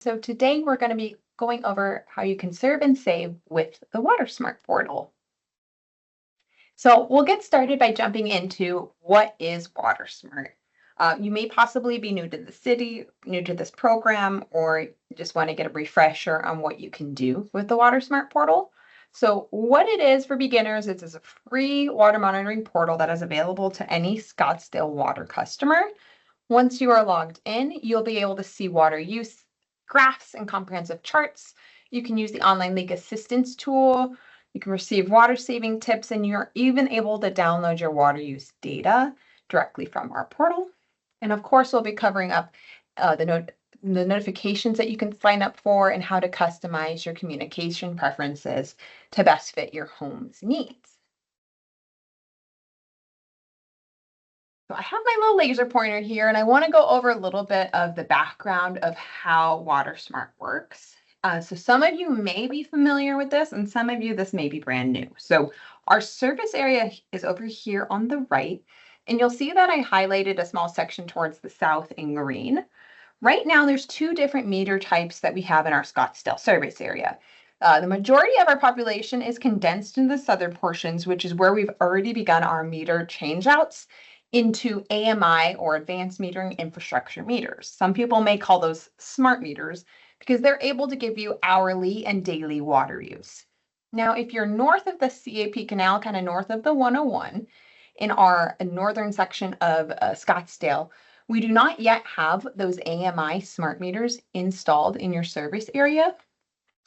So today we're going to be going over how you can serve and save with the WaterSmart portal. So we'll get started by jumping into what is WaterSmart. You may possibly be new to the city, new to this program, or just want to get a refresher on what you can do with the WaterSmart portal. So what it is for beginners, it's a free water monitoring portal that is available to any Scottsdale water customer. Once you are logged in, you'll be able to see water use graphs and comprehensive charts. You can use the online leak assistance tool. You can receive water saving tips, and you're even able to download your water use data directly from our portal. And of course, we'll be covering up the notifications that you can sign up for and how to customize your communication preferences to best fit your home's needs. So I have my little laser pointer here, and I want to go over a little bit of the background of how WaterSmart works. So some of you may be familiar with this, and some of you, this may be brand new. So our service area is over here on the right, and you'll see that I highlighted a small section towards the south in green. Right now, there's two different meter types that we have in our Scottsdale service area. The majority of our population is condensed in the southern portions, which is where we've already begun our meter changeouts into AMI or advanced metering infrastructure meters. Some people may call those smart meters because they're able to give you hourly and daily water use. Now, if you're north of the CAP Canal, kind of north of the 101, in our northern section of Scottsdale, we do not yet have those AMI smart meters installed in your service area.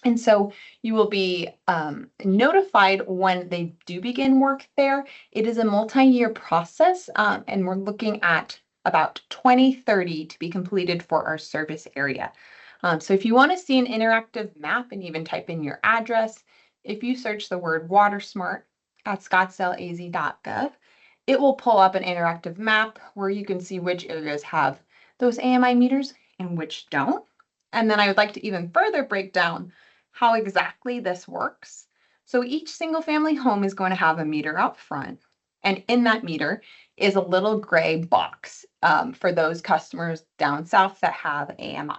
And so you will be notified when they do begin work there. It is a multi-year process, and we're looking at about 2030 to be completed for our service area. So if you want to see an interactive map and even type in your address, if you search the word WaterSmart at scottsdaleaz.gov, it will pull up an interactive map where you can see which areas have those AMI meters and which don't. And then I would like to even further break down how exactly this works. So each single family home is going to have a meter out front. And in that meter is a little gray box for those customers down south that have AMI.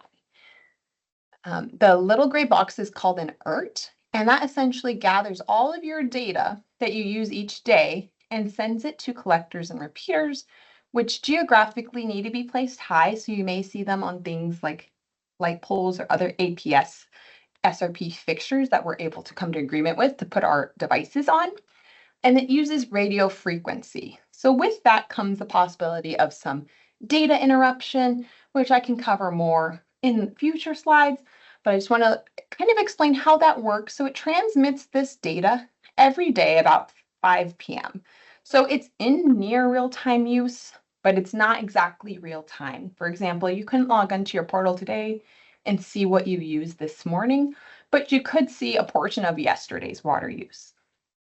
The little gray box is called an ERT, and that essentially gathers all of your data that you use each day and sends it to collectors and repeaters, which geographically need to be placed high. So you may see them on things like light poles or other APS SRP fixtures that we're able to come to agreement with to put our devices on. And it uses radio frequency. So with that comes the possibility of some data interruption, which I can cover more in future slides, but I just want to kind of explain how that works. So it transmits this data every day about 5 p.m. So it's in near real-time use, but it's not exactly real time. For example, you couldn't log onto your portal today and see what you used this morning, but you could see a portion of yesterday's water use.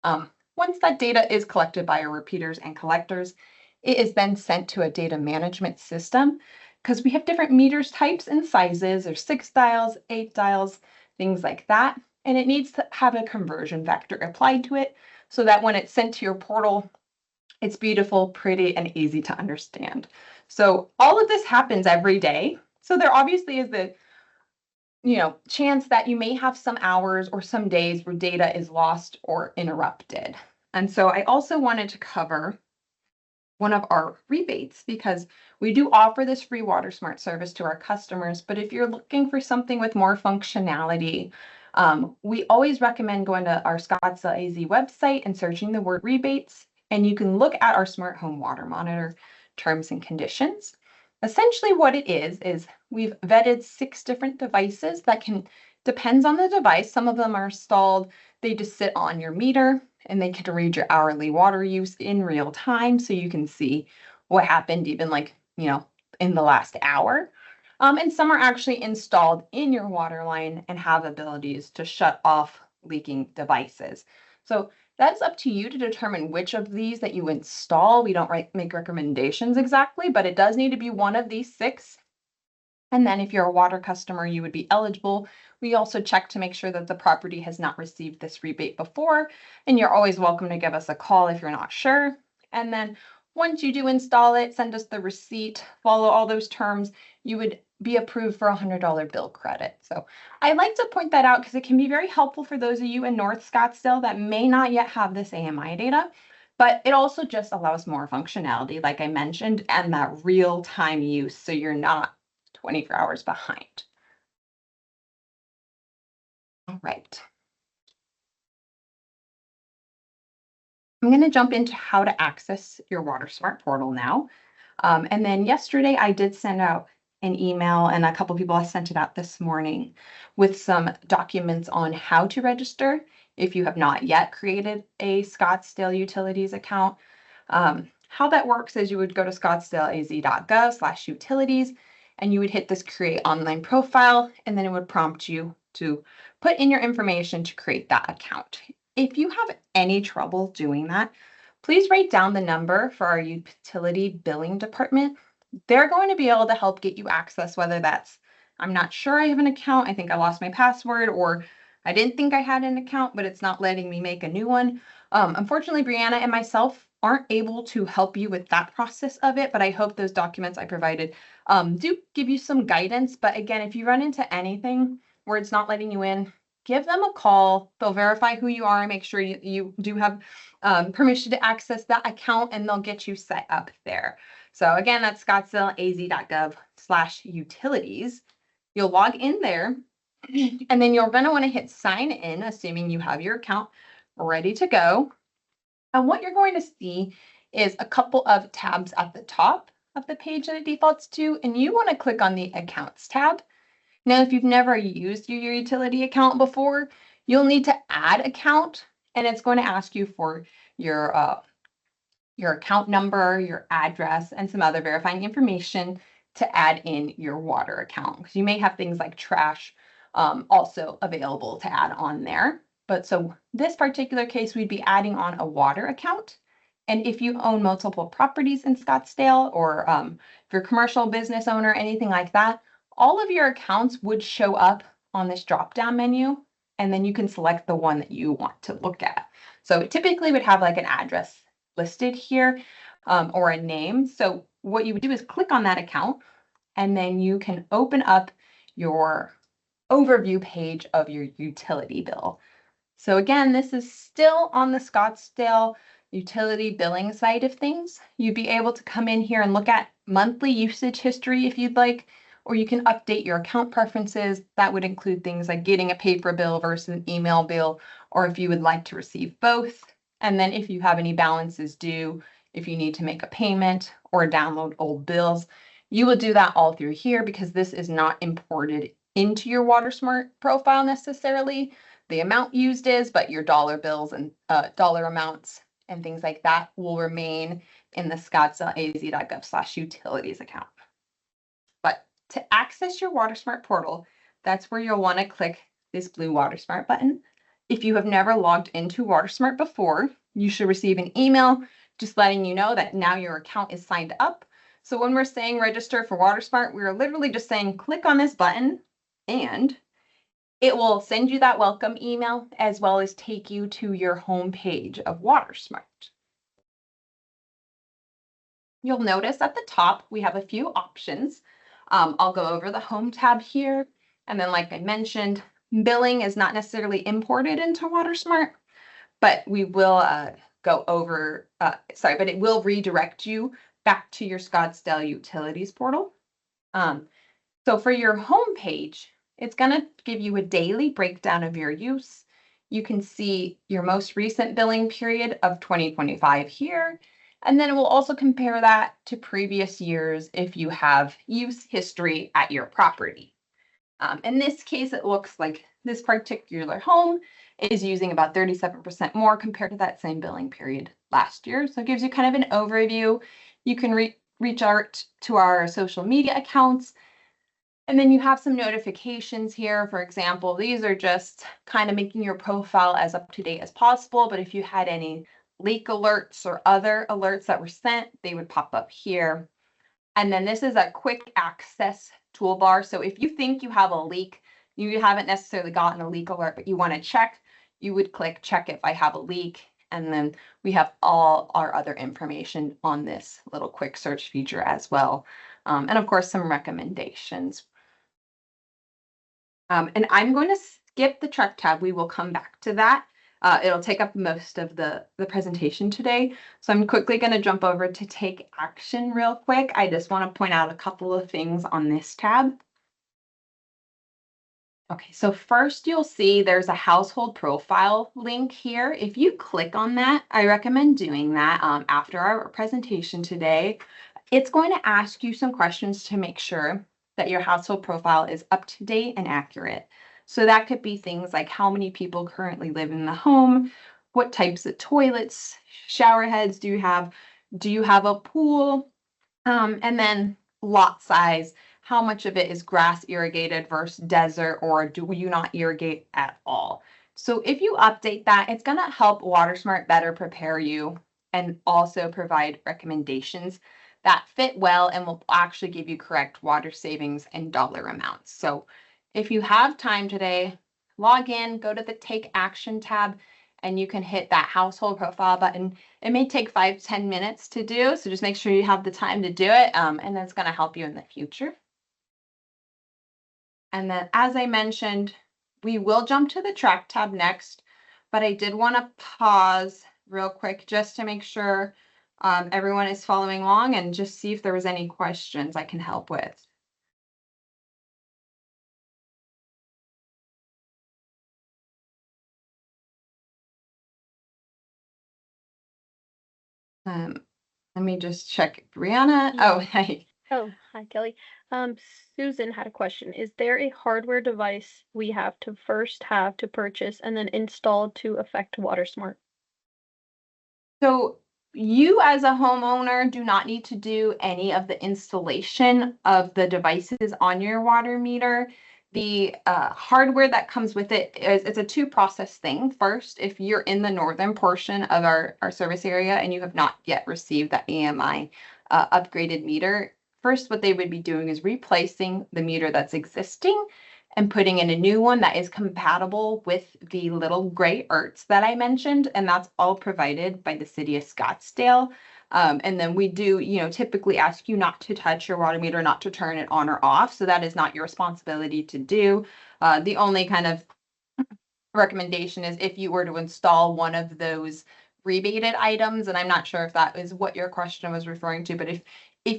Once that data is collected by our repeaters and collectors, it is then sent to a data management system because we have different meters types and sizes. There's 6 dials, 8 dials, things like that. And it needs to have a conversion vector applied to it so that when it's sent to your portal, it's beautiful, pretty, and easy to understand. So all of this happens every day. So there obviously is the chance that you may have some hours or some days where data is lost or interrupted. And so I also wanted to cover one of our rebates because we do offer this free WaterSmart service to our customers. But if you're looking for something with more functionality, we always recommend going to our Scottsdale AZ website and searching the word rebates. And you can look at our smart home water monitor terms and conditions. Essentially what it is we've vetted 6 different devices that depends on the device. Some of them are installed, they just sit on your meter and they can read your hourly water use in real time. So you can see what happened even in the last hour. And some are actually installed in your water line and have abilities to shut off leaking devices. So that's up to you to determine which of these that you install. We don't make recommendations exactly, but it does need to be one of these 6. And then if you're a water customer, you would be eligible. We also check to make sure that the property has not received this rebate before, and you're always welcome to give us a call if you're not sure. And then once you do install it, send us the receipt, follow all those terms. You would be approved for a $100 bill credit. So I like to point that out because it can be very helpful for those of you in North Scottsdale that may not yet have this AMI data, but it also just allows more functionality, like I mentioned, and that real-time use, so you're not 24 hours behind. All right. I'm going to jump into how to access your WaterSmart portal now. And then yesterday I did send out an email, and a couple people have sent it out this morning with some documents on how to register if you have not yet created a Scottsdale Utilities account. How that works is you would go to scottsdaleaz.gov/utilities, and you would hit this create online profile, and then it would prompt you to put in your information to create that account. If you have any trouble doing that, please write down the number for our utility billing department. They're going to be able to help get you access, whether that's, I'm not sure I have an account, I think I lost my password, or I didn't think I had an account, but it's not letting me make a new one. Unfortunately, Brianna and myself aren't able to help you with that process of it, but I hope those documents I provided do give you some guidance. But again, if you run into anything where it's not letting you in, give them a call. They'll verify who you are and make sure you do have permission to access that account, and they'll get you set up there. So again, that's scottsdaleaz.gov/utilities. You'll log in there, and then you're going to want to hit sign in, assuming you have your account ready to go. And what you're going to see is a couple of tabs at the top of the page that it defaults to, and you want to click on the Accounts tab. Now, if you've never used your utility account before, you'll need to add account, and it's going to ask you for your account number, your address, and some other verifying information to add in your water account. Because you may have things like trash also available to add on there. But so this particular case, we'd be adding on a water account. And if you own multiple properties in Scottsdale, or if you're a commercial business owner, anything like that, all of your accounts would show up on this drop-down menu, and then you can select the one that you want to look at. So it typically would have like an address listed here, or a name. So what you would do is click on that account, and then you can open up your overview page of your utility bill. So again, this is still on the Scottsdale utility billing side of things. You'd be able to come in here and look at monthly usage history if you'd like, or you can update your account preferences. That would include things like getting a paper bill versus an email bill, or if you would like to receive both. And then if you have any balances due, if you need to make a payment or download old bills, you will do that all through here, because this is not imported into your WaterSmart profile necessarily. The amount used is, but your dollar bills and dollar amounts and things like that will remain in the scottsdaleaz.gov/utilities account. But to access your WaterSmart portal, that's where you'll want to click this blue WaterSmart button. If you have never logged into WaterSmart before, you should receive an email just letting you know that now your account is signed up. So when we're saying register for WaterSmart, we're literally just saying click on this button, and it will send you that welcome email, as well as take you to your home page of WaterSmart. You'll notice at the top, we have a few options. I'll go over the home tab here. And then, like I mentioned, billing is not necessarily imported into WaterSmart, but we will go over, but it will redirect you back to your Scottsdale Utilities portal. So for your home page, it's going to give you a daily breakdown of your use. You can see your most recent billing period of 2025 here, and then it will also compare that to previous years if you have use history at your property. In this case, it looks like this particular home is using about 37% more compared to that same billing period last year. So it gives you kind of an overview. You can reach out to our social media accounts. And then you have some notifications here. For example, these are just kind of making your profile as up to date as possible. But if you had any leak alerts or other alerts that were sent, they would pop up here. And then this is a quick access toolbar. So if you think you have a leak, you haven't necessarily gotten a leak alert, but you want to check, you would click check if I have a leak. And then we have all our other information on this little quick search feature as well. And of course, some recommendations. And I'm going to skip the truck tab. We will come back to that. It'll take up most of the presentation today. So I'm quickly going to jump over to take action real quick. I just want to point out a couple of things on this tab. Okay, so first you'll see there's a household profile link here. If you click on that, I recommend doing that after our presentation today. It's going to ask you some questions to make sure that your household profile is up to date and accurate. So that could be things like how many people currently live in the home, what types of toilets, shower heads do you have a pool, and then lot size, how much of it is grass irrigated versus desert, or do you not irrigate at all? So if you update that, it's going to help WaterSmart better prepare you and also provide recommendations that fit well and will actually give you correct water savings and dollar amounts. So if you have time today, log in, go to the Take Action tab, and you can hit that household profile button. It may take 5-10 minutes to do, so just make sure you have the time to do it, and that's going to help you in the future. And then, as I mentioned, we will jump to the track tab next, but I did want to pause real quick just to make sure everyone is following along and just see if there was any questions I can help with. Um, Let me just check. Brianna. Oh, hey. Oh, hi, Kelly. Susan had a question. Is there a hardware device we have to first have to purchase and then install to affect WaterSmart? So you as a homeowner do not need to do any of the installation of the devices on your water meter. The hardware that comes with it is it's a two-process thing. First, if you're in the northern portion of our service area and you have not yet received that AMI upgraded meter, first what they would be doing is replacing the meter that's existing and putting in a new one that is compatible with the little gray ERTs that I mentioned, and that's all provided by the city of Scottsdale. And then we do, typically ask you not to touch your water meter, not to turn it on or off. So that is not your responsibility to do. The only kind of recommendation is if you were to install one of those rebated items, and I'm not sure if that is what your question was referring to, but if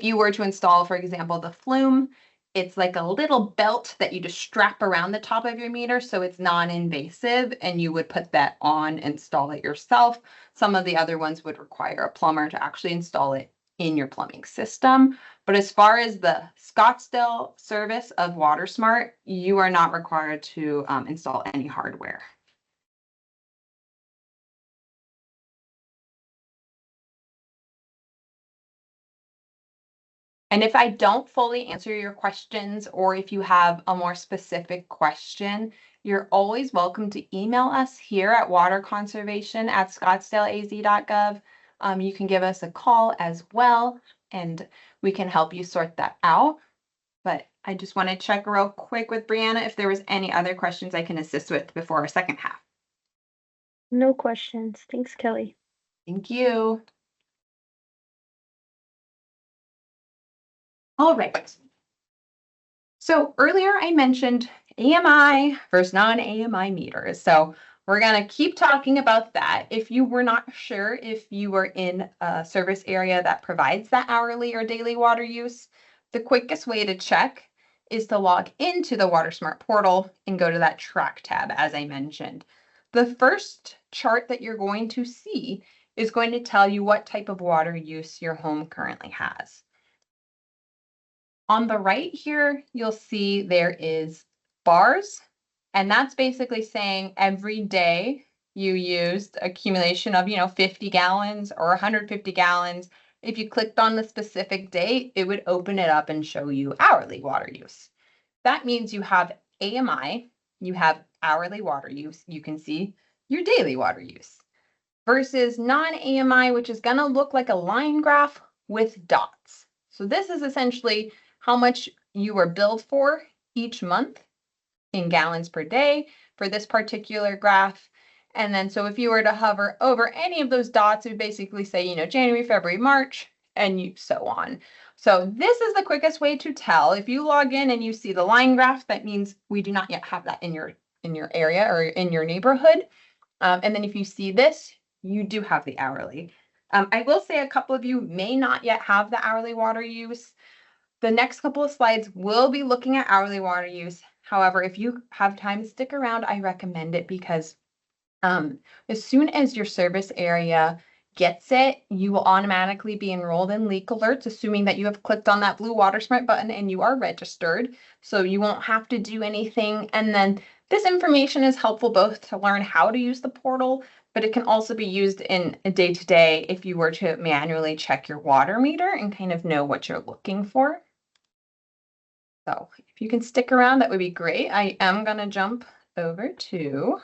you were to install, for example, the flume, it's like a little belt that you just strap around the top of your meter so it's non-invasive, and you would put that on, install it yourself. Some of the other ones would require a plumber to actually install it in your plumbing system. But as far as the Scottsdale service of WaterSmart, you are not required to install any hardware. And if I don't fully answer your questions, or if you have a more specific question, you're always welcome to email us here at waterconservation@scottsdaleaz.gov. You can give us a call as well, and we can help you sort that out. But I just want to check real quick with Brianna if there was any other questions I can assist with before our second half. No questions. Thanks, Kelly. Thank you. All right. So earlier I mentioned AMI versus non-AMI meters. So we're going to keep talking about that. If you were not sure if you were in a service area that provides that hourly or daily water use, the quickest way to check is to log into the WaterSmart portal and go to that track tab, as I mentioned. The first chart that you're going to see is going to tell you what type of water use your home currently has. On the right here, you'll see there is bars, and that's basically saying every day you used accumulation of, 50 gallons or 150 gallons. If you clicked on the specific date, it would open it up and show you hourly water use. That means you have AMI, you have hourly water use, you can see your daily water use versus non-AMI, which is going to look like a line graph with dots. So this is essentially how much you were billed for each month in gallons per day for this particular graph. And then, so if you were to hover over any of those dots, it would basically say, January, February, March, and so on. So this is the quickest way to tell. If you log in and you see the line graph, that means we do not yet have that in your area or in your neighborhood. And then if you see this, you do have the hourly. I will say a couple of you may not yet have the hourly water use. The next couple of slides will be looking at hourly water use. However, if you have time to stick around, I recommend it because as soon as your service area gets it, you will automatically be enrolled in leak alerts, assuming that you have clicked on that blue WaterSmart button and you are registered. So you won't have to do anything. And then this information is helpful both to learn how to use the portal, but it can also be used in a day-to-day if you were to manually check your water meter and kind of know what you're looking for. So if you can stick around, that would be great. I am going to jump over to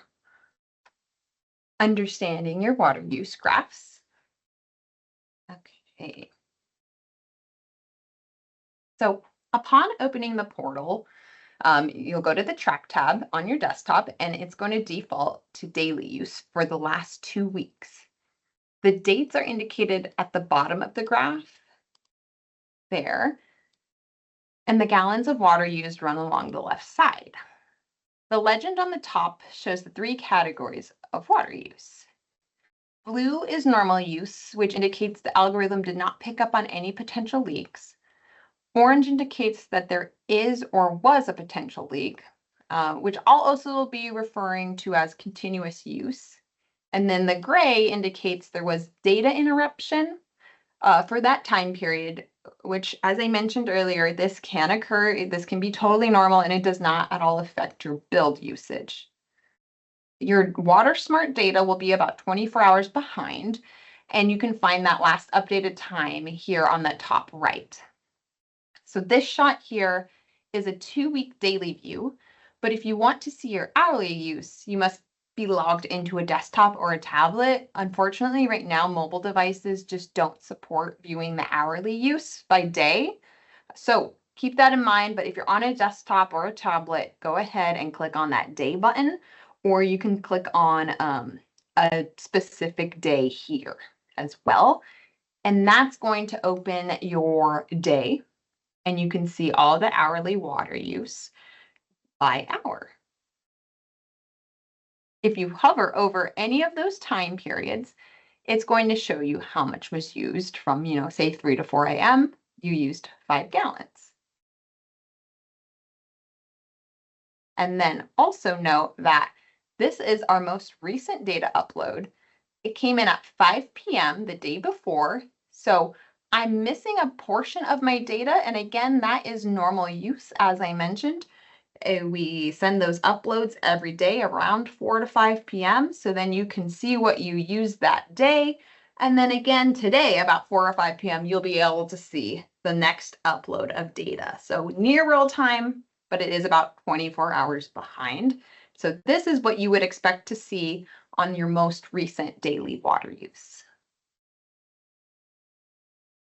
understanding your water use graphs. Okay. So upon opening the portal, you'll go to the track tab on your desktop and it's going to default to daily use for the last 2 weeks. The dates are indicated at the bottom of the graph there, and the gallons of water used run along the left side. The legend on the top shows the 3 categories of water use. Blue is normal use, which indicates the algorithm did not pick up on any potential leaks. Orange indicates that there is or was a potential leak, which I'll also be referring to as continuous use. And then the gray indicates there was data interruption for that time period, which, as I mentioned earlier, this can occur. This can be totally normal and it does not at all affect your build usage. Your WaterSmart data will be about 24 hours behind, and you can find that last updated time here on the top right. So this shot here is a 2-week daily view, but if you want to see your hourly use, you must be logged into a desktop or a tablet. Unfortunately, right now, mobile devices just don't support viewing the hourly use by day. So keep that in mind, but if you're on a desktop or a tablet, go ahead and click on that day button, or you can click on a specific day here as well. And that's going to open your day, and you can see all the hourly water use by hour. If you hover over any of those time periods, it's going to show you how much was used from, say 3 to 4 a.m. You used 5 gallons. And then also note that this is our most recent data upload. It came in at 5 p.m. the day before. So I'm missing a portion of my data. And again, that is normal use, as I mentioned. We send those uploads every day around 4 to 5 p.m. So then you can see what you used that day. And then again today, about 4 or 5 p.m., you'll be able to see the next upload of data. So near real time, but it is about 24 hours behind. So this is what you would expect to see on your most recent daily water use.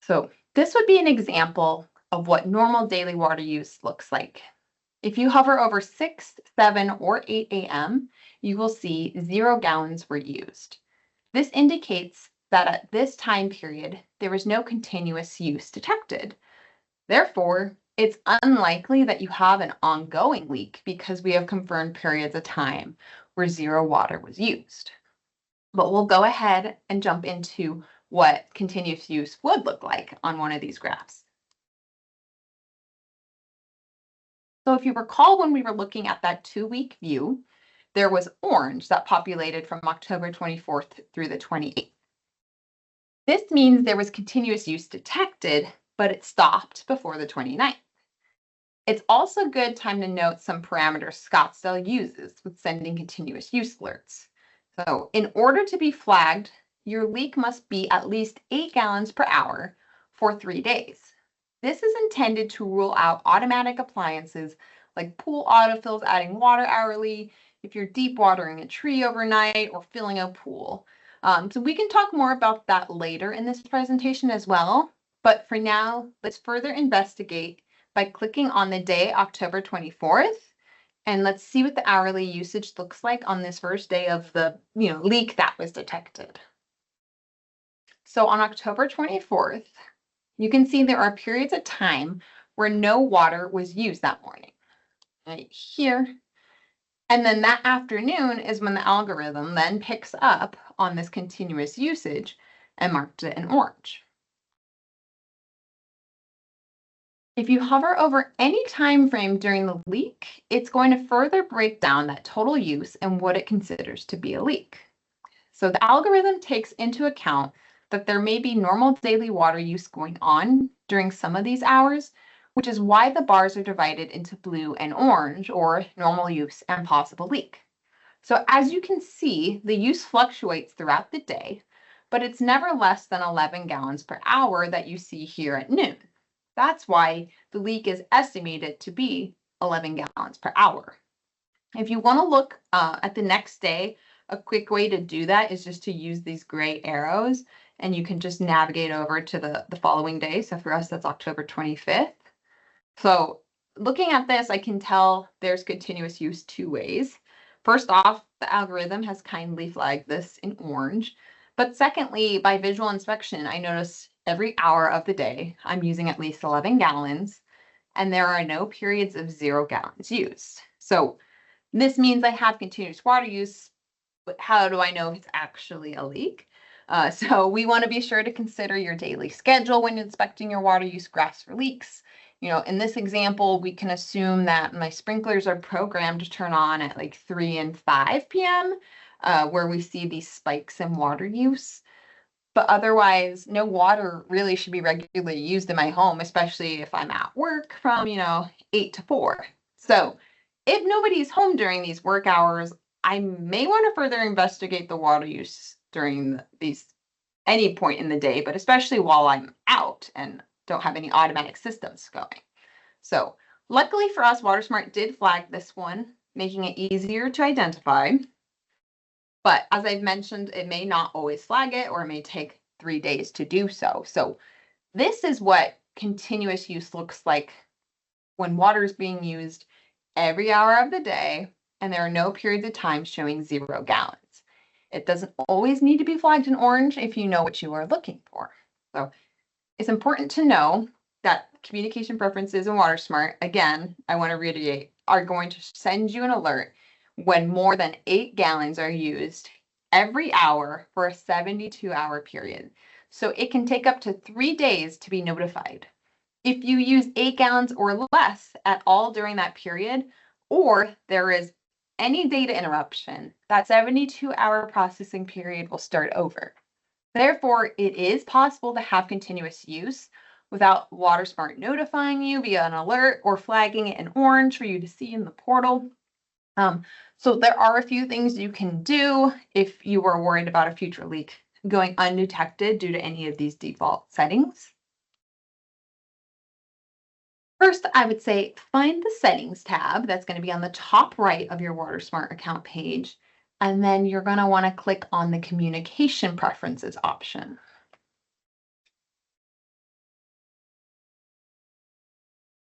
So this would be an example of what normal daily water use looks like. If you hover over 6, 7, or 8 a.m., you will see 0 gallons were used. This indicates that at this time period, there was no continuous use detected. Therefore, it's unlikely that you have an ongoing leak because we have confirmed periods of time where 0 water was used. But we'll go ahead and jump into what continuous use would look like on one of these graphs. So if you recall when we were looking at that 2-week view, there was orange that populated from October 24th through the 28th. This means there was continuous use detected, but it stopped before the 29th. It's also a good time to note some parameters Scottsdale uses with sending continuous use alerts. So in order to be flagged, your leak must be at least 8 gallons per hour for 3 days. This is intended to rule out automatic appliances like pool autofills adding water hourly, if you're deep watering a tree overnight or filling a pool. So we can talk more about that later in this presentation as well. But for now, let's further investigate by clicking on the day, October 24th, and let's see what the hourly usage looks like on this first day of the leak that was detected. So on October 24th, you can see there are periods of time where no water was used that morning, right here. And then that afternoon is when the algorithm then picks up on this continuous usage and marked it in orange. If you hover over any time frame during the leak, it's going to further break down that total use and what it considers to be a leak. So the algorithm takes into account that there may be normal daily water use going on during some of these hours, which is why the bars are divided into blue and orange, or normal use and possible leak. So as you can see, the use fluctuates throughout the day, but it's never less than 11 gallons per hour that you see here at noon. That's why the leak is estimated to be 11 gallons per hour. If you want to look at the next day, a quick way to do that is just to use these gray arrows, and you can just navigate over to the following day. So for us, that's October 25th. So looking at this, I can tell there's continuous use two ways. First off, the algorithm has kindly flagged this in orange. But secondly, by visual inspection, I notice every hour of the day, I'm using at least 11 gallons, and there are no periods of 0 gallons used. So this means I have continuous water use, but how do I know if it's actually a leak? So we want to be sure to consider your daily schedule when inspecting your water use graphs for leaks. In this example, we can assume that my sprinklers are programmed to turn on at like 3 and 5 p.m., where we see these spikes in water use. But otherwise, no water really should be regularly used in my home, especially if I'm at work from, 8 to 4. So if nobody's home during these work hours, I may want to further investigate the water use during these any point in the day, but especially while I'm out and don't have any automatic systems going. So luckily for us, WaterSmart did flag this one, making it easier to identify. But as I've mentioned, it may not always flag it, or it may take 3 days to do so. So this is what continuous use looks like when water is being used every hour of the day, and there are no periods of time showing 0 gallons. It doesn't always need to be flagged in orange if you know what you are looking for. So it's important to know that communication preferences in WaterSmart, again, I want to reiterate, are going to send you an alert when more than 8 gallons are used every hour for a 72-hour period. So it can take up to 3 days to be notified. If you use 8 gallons or less at all during that period, or there is any data interruption, that 72-hour processing period will start over. Therefore, it is possible to have continuous use without WaterSmart notifying you via an alert or flagging it in orange for you to see in the portal. So there are a few things you can do if you were worried about a future leak going undetected due to any of these default settings. First, I would say find the settings tab that's going to be on the top right of your WaterSmart account page. And then you're going to want to click on the communication preferences option.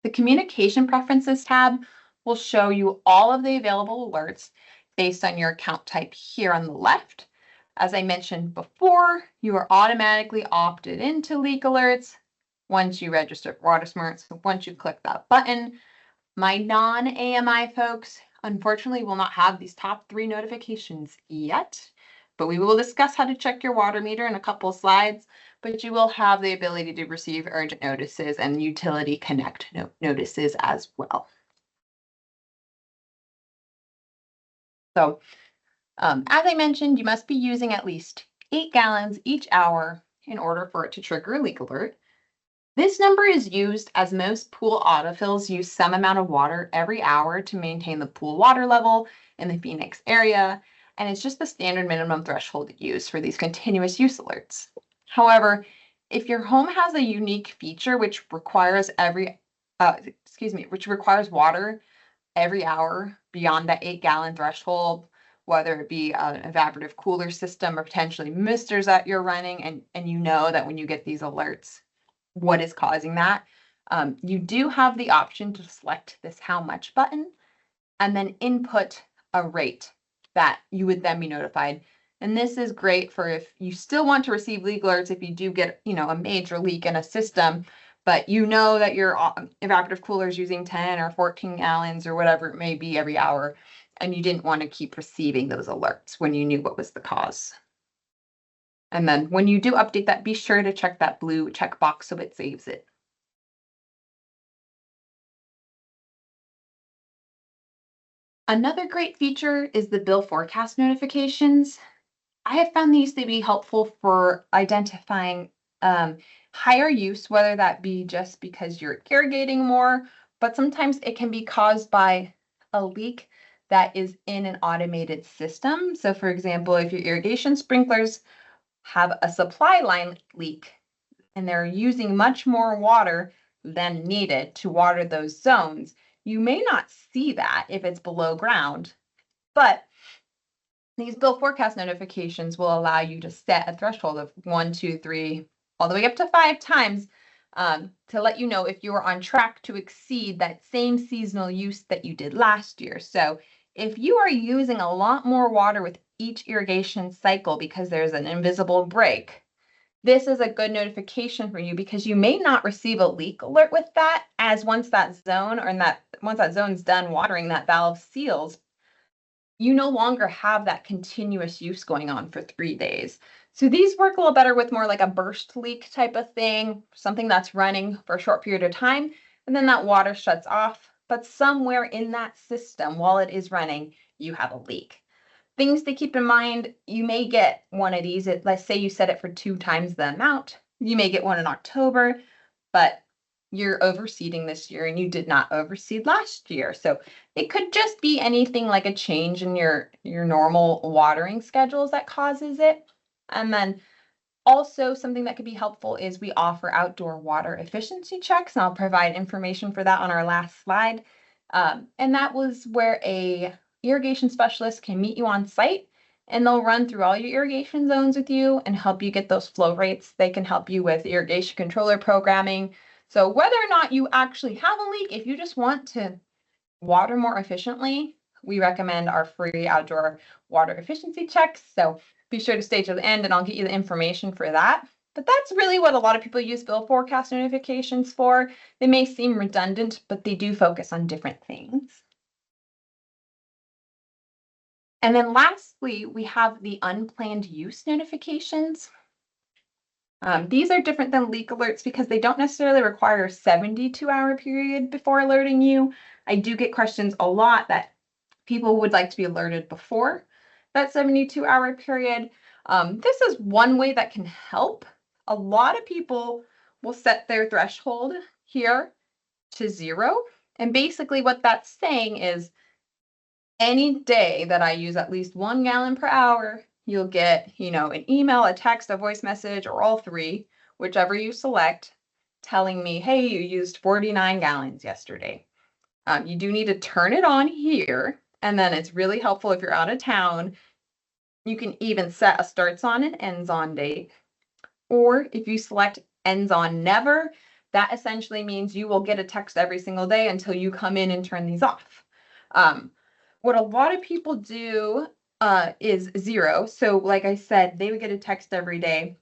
The communication preferences tab will show you all of the available alerts based on your account type here on the left. As I mentioned before, you are automatically opted into leak alerts once you register for WaterSmart. So once you click that button, my non-AMI folks, unfortunately, will not have these top 3 notifications yet, but we will discuss how to check your water meter in a couple of slides, but you will have the ability to receive urgent notices and utility connect notices as well. So as I mentioned, you must be using at least 8 gallons each hour in order for it to trigger a leak alert. This number is used as most pool autofills use some amount of water every hour to maintain the pool water level in the Phoenix area, and it's just the standard minimum threshold used for these continuous use alerts. However, if your home has a unique feature which requires which requires water every hour beyond that 8-gallon threshold, whether it be an evaporative cooler system or potentially misters that you're running, and you know that when you get these alerts, what is causing that. You do have the option to select this how much button and then input a rate that you would then be notified And this is great for if you still want to receive leak alerts if you do get, a major leak in a system, but you know that your evaporative cooler is using 10 or 14 gallons or whatever it may be every hour, and you didn't want to keep receiving those alerts when you knew what was the cause. And then when you do update that, be sure to check that blue checkbox so it saves it. Another great feature is the bill forecast notifications. I have found these to be helpful for identifying higher use, whether that be just because you're irrigating more, but sometimes it can be caused by a leak that is in an automated system. So for example, if your irrigation sprinklers have a supply line leak and they're using much more water than needed to water those zones, you may not see that if it's below ground, but these bill forecast notifications will allow you to set a threshold of 1, 2, 3, all the way up to 5 times to let you know if you are on track to exceed that same seasonal use that you did last year. So if you are using a lot more water with each irrigation cycle because there's an invisible break, this is a good notification for you because you may not receive a leak alert with that, as once that zone's done watering, that valve seals, you no longer have that continuous use going on for 3 days. So these work a little better with more like a burst leak type of thing, something that's running for a short period of time, and then that water shuts off. But somewhere in that system, while it is running, you have a leak. Things to keep in mind, you may get one of these. Let's say you set it for 2 times the amount. You may get one in October, but you're overseeding this year and you did not overseed last year. So it could just be anything like a change in your normal watering schedules that causes it. And then also something that could be helpful is we offer outdoor water efficiency checks, and I'll provide information for that on our last slide. And that was where a irrigation specialist can meet you on site and they'll run through all your irrigation zones with you and help you get those flow rates. They can help you with irrigation controller programming. So whether or not you actually have a leak, if you just want to water more efficiently, we recommend our free outdoor water efficiency checks. So be sure to stay to the end and I'll get you the information for that. But that's really what a lot of people use bill forecast notifications for. They may seem redundant, but they do focus on different things. And then lastly, we have the unplanned use notifications. These are different than leak alerts because they don't necessarily require a 72-hour period before alerting you. I do get questions a lot that people would like to be alerted before that 72-hour period. This is one way that can help. A lot of people will set their threshold here to 0. And basically what that's saying is any day that I use at least 1 gallon per hour, you'll get, an email, a text, a voice message, or all 3, whichever you select, telling me, hey, you used 49 gallons yesterday. You do need to turn it on here, and then it's really helpful if you're out of town. You can even set a starts on and ends on date. Or if you select ends on never, that essentially means you will get a text every single day until you come in and turn these off. What a lot of people do is 0. So like I said, they would get a text every day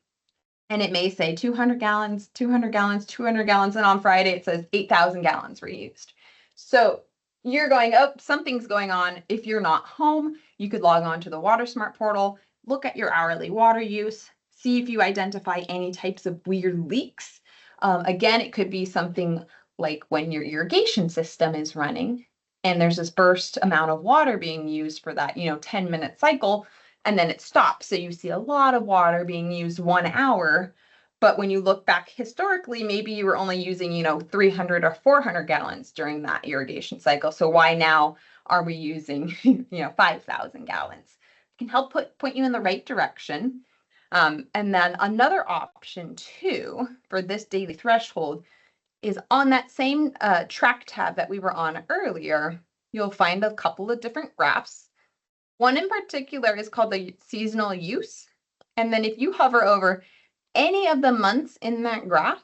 and it may say 200 gallons, 200 gallons, 200 gallons. And on Friday, it says 8,000 gallons were used. So you're going, oh, something's going on. If you're not home, you could log on to the WaterSmart portal, look at your hourly water use, see if you identify any types of weird leaks. Again, it could be something like when your irrigation system is running and there's this burst amount of water being used for that, 10-minute cycle, and then it stops. So you see a lot of water being used 1 hour. But when you look back historically, maybe you were only using, 300 or 400 gallons during that irrigation cycle. So why now are we using, 5,000 gallons? It can help point you in the right direction. And then another option too for this daily threshold is on that same track tab that we were on earlier. You'll find a couple of different graphs. One in particular is called the seasonal use. And then if you hover over any of the months in that graph,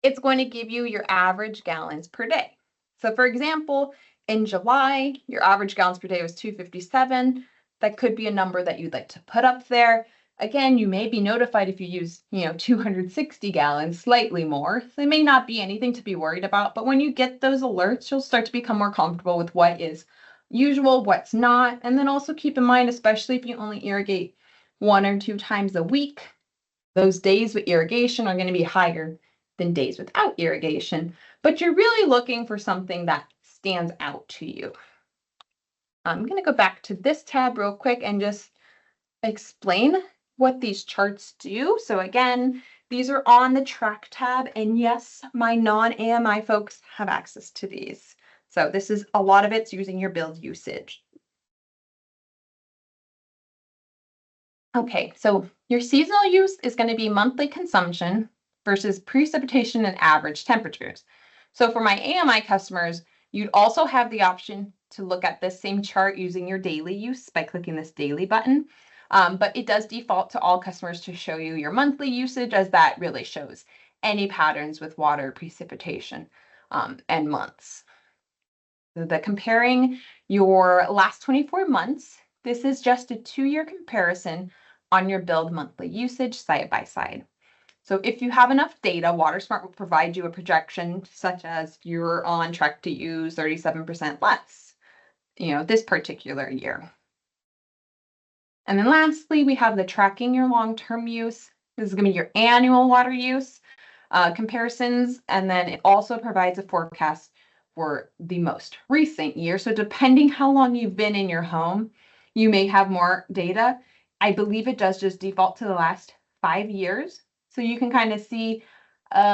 it's going to give you your average gallons per day. So for example, in July, your average gallons per day was 257. That could be a number that you'd like to put up there. Again, you may be notified if you use, 260 gallons, slightly more. So it may not be anything to be worried about, but when you get those alerts, you'll start to become more comfortable with what is usual, what's not. And then also keep in mind, especially if you only irrigate 1 or 2 times a week, those days with irrigation are going to be higher than days without irrigation, but you're really looking for something that stands out to you. I'm going to go back to this tab real quick and just explain what these charts do. So again, these are on the track tab, and yes, my non-AMI folks have access to these. So this is a lot of it's using your build usage. Okay, so your seasonal use is going to be monthly consumption versus precipitation and average temperatures. So for my AMI customers, you'd also have the option to look at this same chart using your daily use by clicking this daily button. But it does default to all customers to show you your monthly usage, as that really shows any patterns with water precipitation and months. So the comparing your last 24 months, this is just a 2-year comparison on your billed monthly usage side by side. So if you have enough data, WaterSmart will provide you a projection such as you're on track to use 37% less, this particular year. And then lastly, we have the tracking your long-term use. This is going to be your annual water use comparisons. And then it also provides a forecast for the most recent year. So depending how long you've been in your home, you may have more data. I believe it does just default to the last 5 years. So you can kind of see,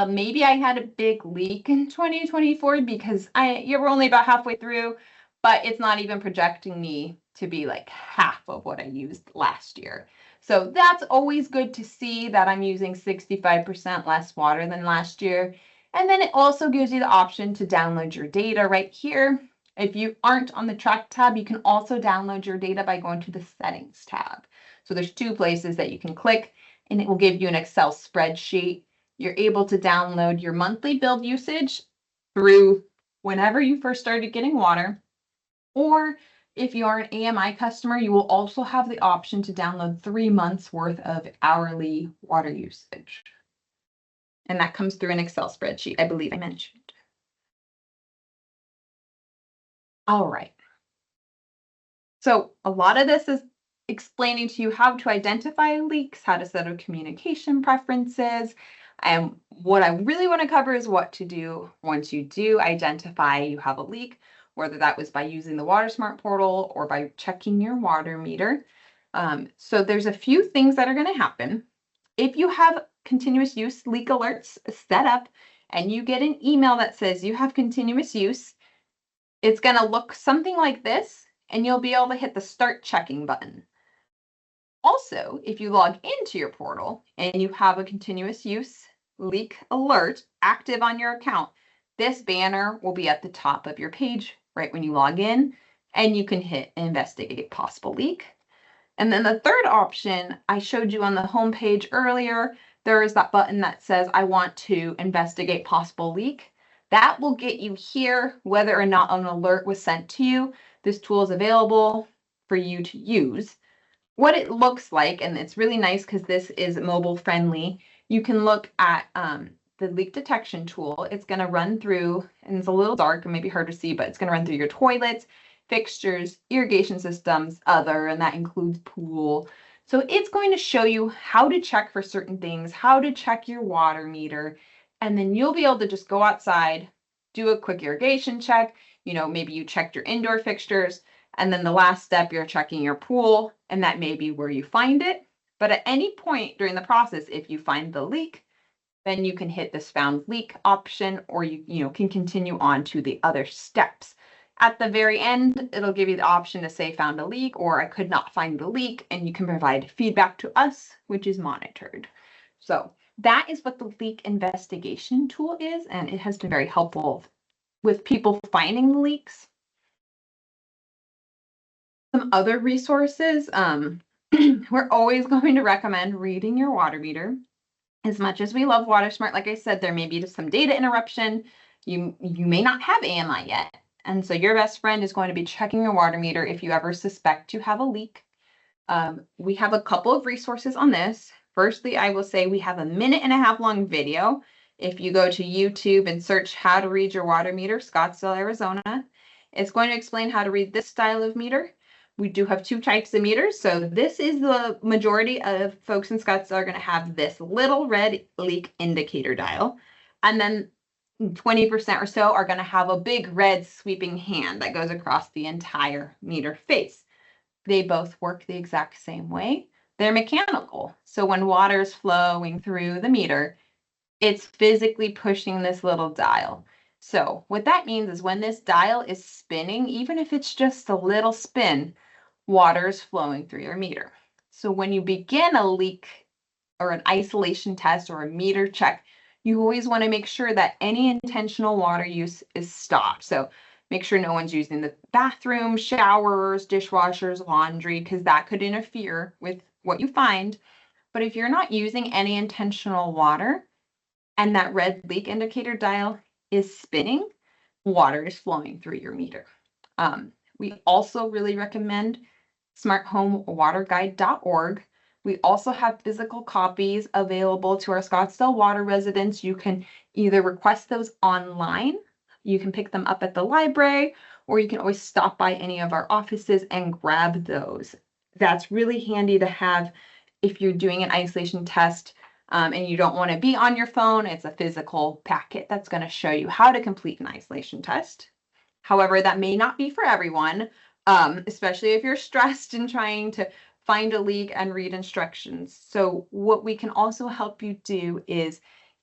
maybe I had a big leak in 2024 because you were only about halfway through, but it's not even projecting me to be like half of what I used last year. So that's always good to see that I'm using 65% less water than last year. And then it also gives you the option to download your data right here. If you aren't on the track tab, you can also download your data by going to the settings tab. So there's 2 places that you can click, and it will give you an Excel spreadsheet. You're able to download your monthly billed usage through whenever you first started getting water. Or if you are an AMI customer, you will also have the option to download 3 months worth of hourly water usage. And that comes through an Excel spreadsheet, I believe I mentioned. All right. So a lot of this is explaining to you how to identify leaks, how to set up communication preferences. And what I really want to cover is what to do once you do identify you have a leak, whether that was by using the WaterSmart portal or by checking your water meter. So there's a few things that are going to happen. If you have continuous use leak alerts set up and you get an email that says you have continuous use, it's going to look something like this, and you'll be able to hit the start checking button. Also, if you log into your portal and you have a continuous use leak alert active on your account, this banner will be at the top of your page right when you log in, and you can hit investigate possible leak. And then the third option I showed you on the home page earlier, there is that button that says I want to investigate possible leak. That will get you here whether or not an alert was sent to you. This tool is available for you to use. What it looks like, and it's really nice because this is mobile friendly, you can look at the leak detection tool. It's going to run through, and it's a little dark and maybe hard to see, but it's going to run through your toilets, fixtures, irrigation systems, other, and that includes pool. So it's going to show you how to check for certain things, how to check your water meter, and then you'll be able to just go outside, do a quick irrigation check. Maybe you checked your indoor fixtures, and then the last step, you're checking your pool, and that may be where you find it. But at any point during the process, if you find the leak, then you can hit this found leak option, or you can continue on to the other steps. At the very end, it'll give you the option to say found a leak, or I could not find the leak, and you can provide feedback to us, which is monitored. So that is what the leak investigation tool is, and it has been very helpful with people finding the leaks. Some other resources, we're always going to recommend reading your water meter. As much as we love WaterSmart, like I said, there may be just some data interruption. You may not have AMI yet. And so your best friend is going to be checking your water meter if you ever suspect you have a leak. We have a couple of resources on this. Firstly, I will say we have a 1.5 minute long video. If you go to YouTube and search how to read your water meter, Scottsdale, Arizona, it's going to explain how to read this style of meter. We do have two types of meters. So this is the majority of folks in Scottsdale are going to have this little red leak indicator dial. And then 20% or so are going to have a big red sweeping hand that goes across the entire meter face. They both work the exact same way. They're mechanical. So when water is flowing through the meter, it's physically pushing this little dial. So what that means is when this dial is spinning, even if it's just a little spin, water is flowing through your meter. So when you begin a leak or an isolation test or a meter check, you always want to make sure that any intentional water use is stopped. So make sure no one's using the bathroom, showers, dishwashers, laundry, because that could interfere with what you find. But if you're not using any intentional water and that red leak indicator dial is spinning, water is flowing through your meter. We also really recommend smarthomewaterguide.org. We also have physical copies available to our Scottsdale water residents. You can either request those online, you can pick them up at the library, or you can always stop by any of our offices and grab those. That's really handy to have if you're doing an isolation test and you don't want to be on your phone. It's a physical packet that's going to show you how to complete an isolation test. However, that may not be for everyone, especially if you're stressed and trying to find a leak and read instructions. So what we can also help you do is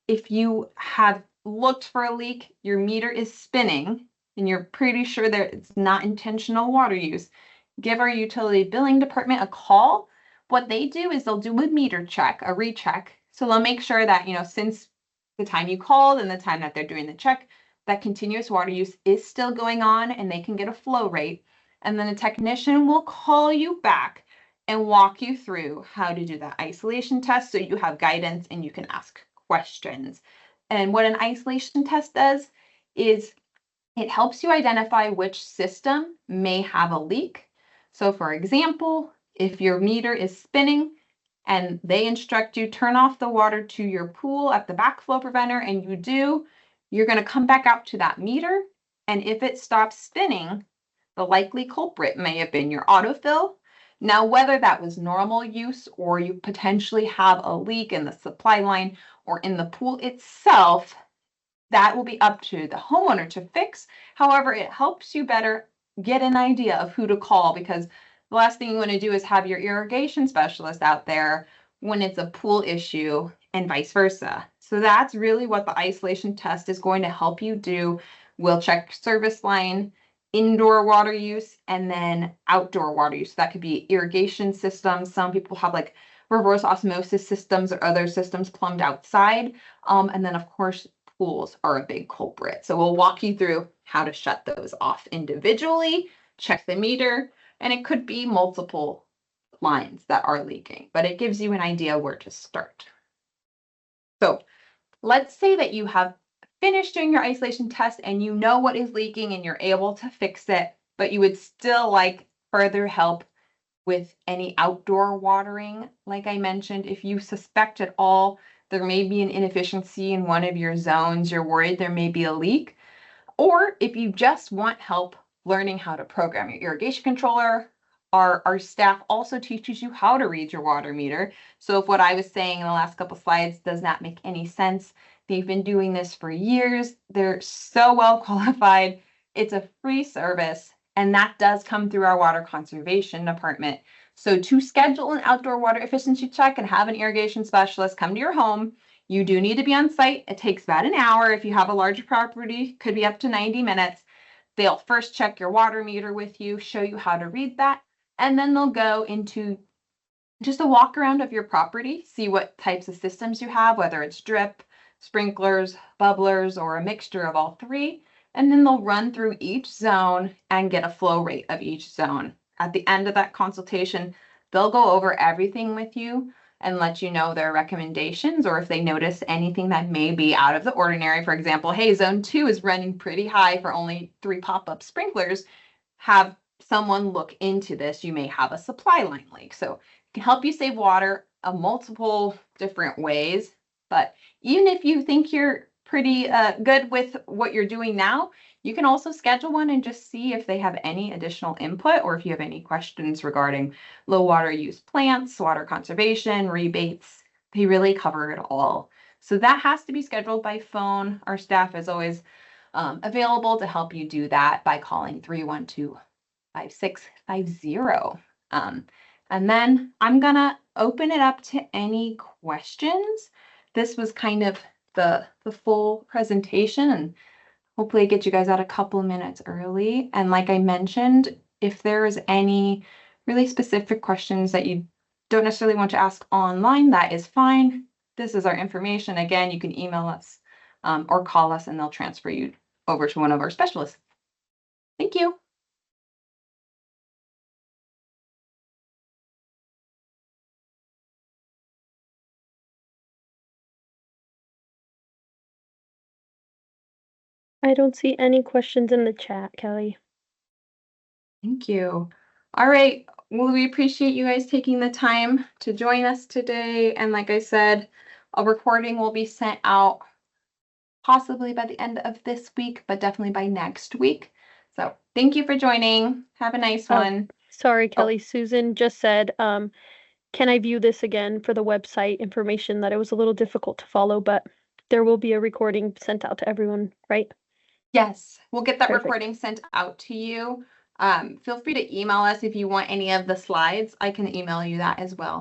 if you have looked for a leak, your meter is spinning, and you're pretty sure that it's not intentional water use, give our utility billing department a call. What they do is they'll do a meter check, a recheck. So they'll make sure that, since the time you called and the time that they're doing the check, that continuous water use is still going on and they can get a flow rate. And then a technician will call you back and walk you through how to do that isolation test so you have guidance and you can ask questions. And what an isolation test does is it helps you identify which system may have a leak. So for example, if your meter is spinning and they instruct you turn off the water to your pool at the backflow preventer and you do, you're going to come back out to that meter. And if it stops spinning, the likely culprit may have been your autofill. Now, whether that was normal use or you potentially have a leak in the supply line or in the pool itself, that will be up to the homeowner to fix. However, it helps you better get an idea of who to call because the last thing you want to do is have your irrigation specialist out there when it's a pool issue and vice versa. So that's really what the isolation test is going to help you do. We'll check service line, indoor water use, and then outdoor water use. So that could be irrigation systems. Some people have like reverse osmosis systems or other systems plumbed outside. And then of course, pools are a big culprit. So we'll walk you through how to shut those off individually, check the meter, and it could be multiple lines that are leaking, but it gives you an idea where to start. So let's say that you have finished doing your isolation test and you know what is leaking and you're able to fix it, but you would still like further help with any outdoor watering. Like I mentioned, if you suspect at all there may be an inefficiency in one of your zones, you're worried there may be a leak, or if you just want help learning how to program your irrigation controller, our staff also teaches you how to read your water meter. So if what I was saying in the last couple slides does not make any sense, they've been doing this for years. They're so well qualified. It's a free service, and that does come through our water conservation department. So to schedule an outdoor water efficiency check and have an irrigation specialist come to your home, you do need to be on site. It takes about an hour. If you have a larger property, could be up to 90 minutes. They'll first check your water meter with you, show you how to read that, and then they'll go into just a walk around of your property, see what types of systems you have, whether it's drip, sprinklers, bubblers, or a mixture of all three. And then they'll run through each zone and get a flow rate of each zone. At the end of that consultation, they'll go over everything with you and let you know their recommendations, or if they notice anything that may be out of the ordinary. For example, hey, zone 2 is running pretty high for only 3 pop-up sprinklers. Have someone look into this, you may have a supply line leak. So it can help you save water multiple different ways. But even if you think you're pretty good with what you're doing now, you can also schedule one and just see if they have any additional input or if you have any questions regarding low water use plants, water conservation, rebates. They really cover it all. So that has to be scheduled by phone. Our staff is always available to help you do that by calling 312-5650. And then I'm gonna open it up to any questions. This was kind of the full presentation, and hopefully get you guys out a couple minutes early. And like I mentioned, if there is any really specific questions that you don't necessarily want to ask online, that is fine. This is our information. Again, you can email us or call us and they'll transfer you over to one of our specialists. Thank you. I don't see any questions in the chat, Kelly. Thank you. All right. Well, we appreciate you guys taking the time to join us today. And like I said, a recording will be sent out possibly by the end of this week, but definitely by next week. So thank you for joining. Have a nice one. Sorry, Oh, Kelly. Susan just said, can I view this again for the website information, that it was a little difficult to follow, but there will be a recording sent out to everyone, right? yes, we'll get that Perfect. recording sent out to you. Feel free to email us if you want any of the slides. I can email you that as well.